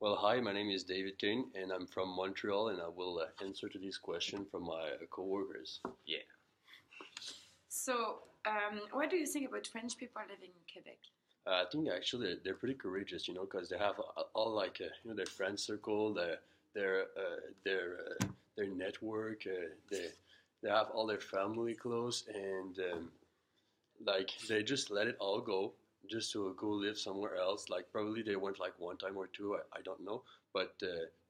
Well, hi, my name is David Kane, and I'm from Montreal, and I will answer to this question from my coworkers. Yeah. So, what do you think about French people living in Quebec? I think actually they're pretty courageous, because they have all like their friend circle, their their network, they have all their family close, and like they just let it all go just to go live somewhere else. Like probably they went like one time or two, I don't know, but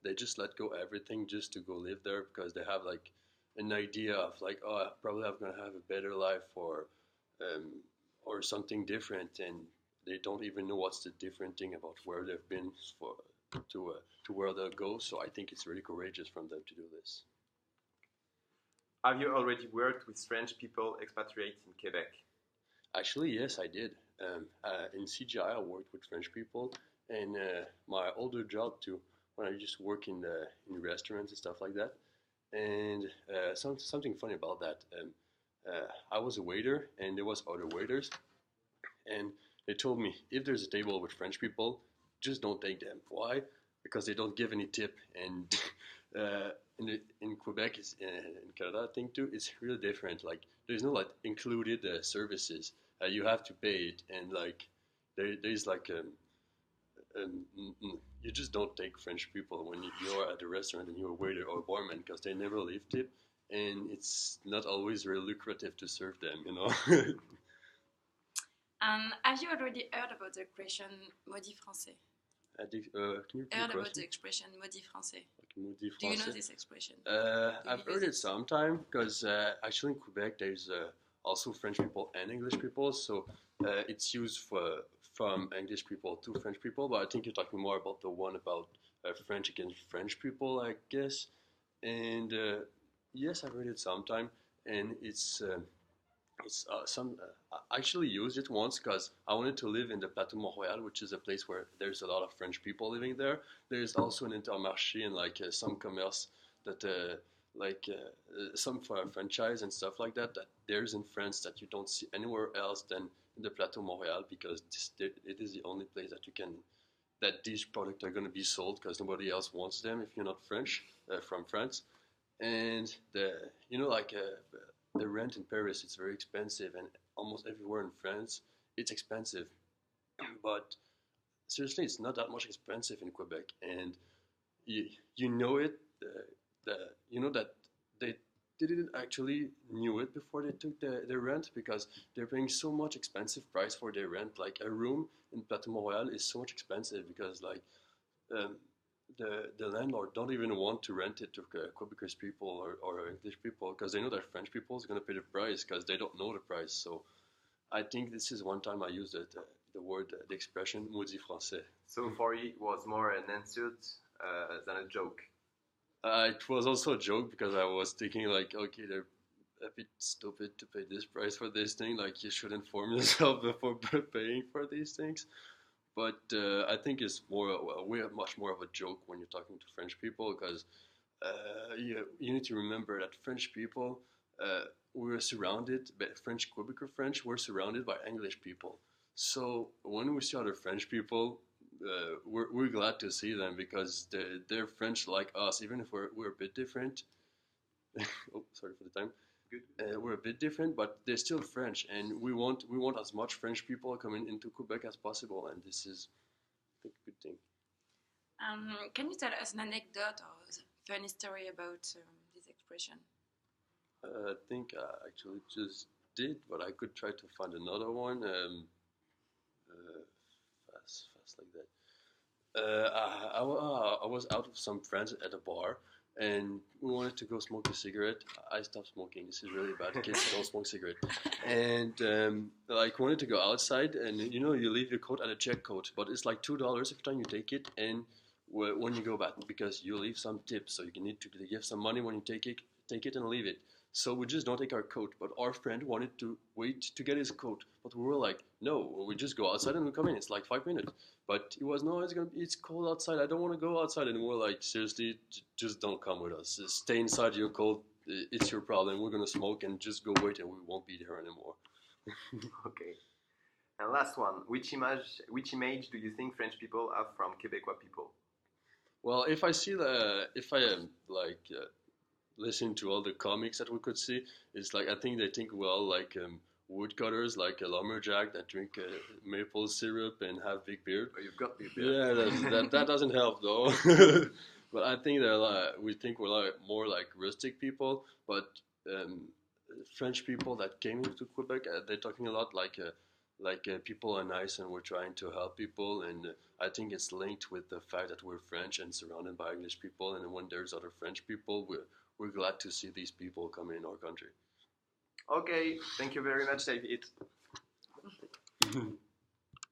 they just let go everything just to go live there because they have like an idea of like, oh, probably I'm gonna have a better life um, or something different, and they don't even know what's the different thing about where they've been for to where they'll go. So I think it's really courageous from them to do this. Have you already worked with French people expatriates in Quebec? Actually, yes, I did. In CGI, I worked with French people, and my older job too, when I just work in restaurants and stuff like that. And something funny about that. I was a waiter, and there was other waiters, and they told me if there's a table with French people, just don't take them. Why? Because they don't give any tip, and uh, in Quebec, in Canada, I think too, it's really different. Like there's no like included services. You have to pay it, and like there's like you just don't take French people when you're at a restaurant and you're a waiter or a barman because they never leave tip, and it's not always very lucrative to serve them. Have you already heard about the expression maudit français? Can you repeat Heard the about question? the expression maudit français? Like Maudits Do you know français? this expression? I've you heard use it sometime because actually in Quebec there's also French people and English people, so it's used from English people to French people. But I think you're talking more about the one about French against French people, I guess. And yes, I've heard it sometime, and it's some. I actually used it once because I wanted to live in the Plateau Montréal, which is a place where there's a lot of French people living there. There's also an Intermarché and like some commerce that some franchise and stuff like that there's in France that you don't see anywhere else than in the Plateau Montréal because it is the only place that you can that these products are going to be sold because nobody else wants them if you're not French from France. And the rent in Paris is very expensive, and almost everywhere in France it's expensive. But seriously, it's not that much expensive in Quebec, and you, you know it. The you know that they didn't actually knew it before they took the rent because they're paying so much expensive price for their rent. Like a room in Plateau Montréal is so much expensive because like um, the landlord don't even want to rent it to Quebecers people or English people because they know that French people is going to pay the price because they don't know the price. So I think this is one time I used the word, the expression maudit français. So for you, it was more an insult than a joke. It was also a joke because I was thinking like, okay, they're a bit stupid to pay this price for this thing. Like you should inform yourself before paying for these things. But I think it's we have much more of a joke when you're talking to French people because you need to remember that French people we're surrounded by French Quebecer French. We're surrounded by English people. So when we see other French people, we're glad to see them because they're French like us, even if we're a bit different. Oh, sorry for the time. Good. We're a bit different, but they're still French, and we want as much French people coming into Quebec as possible, and this is I think a good thing. Can you tell us an anecdote or a funny story about this expression? I think I actually just did, but I could try to find another one. Fast like that. I was out with some friends at a bar, and we wanted to go smoke a cigarette. I stopped smoking. This is really bad. Kids don't smoke cigarette. And like wanted to go outside, and you leave your coat at a check coat, but it's like $2 every time you take it, and when you go back because you leave some tips, so you need to give some money when you take it and leave it. So we just don't take our coat, but our friend wanted to wait to get his coat, but we were like, no, we just go outside and we come in. It's like 5 minutes. But it was no, it's cold outside. I don't want to go outside. And we're like, seriously, just don't come with us. Just stay inside. You're cold. It's your problem. We're gonna smoke and just go wait, and we won't be there anymore. Okay. And last one, which image do you think French people have from Quebecois people? Well, if I see the, if I am listen to all the comics that we could see, it's like I think they think well like woodcutters, like a lumberjack that drink maple syrup and have big beard. Oh, you've got the Yeah, that doesn't help though. But I think they're we think we're more like rustic people, but um, French people that came to Quebec, they're talking a lot people are nice and we're trying to help people, and I think it's linked with the fact that we're French and surrounded by English people, and when there's other French people, we're glad to see these people come in our country. Okay, thank you very much, David.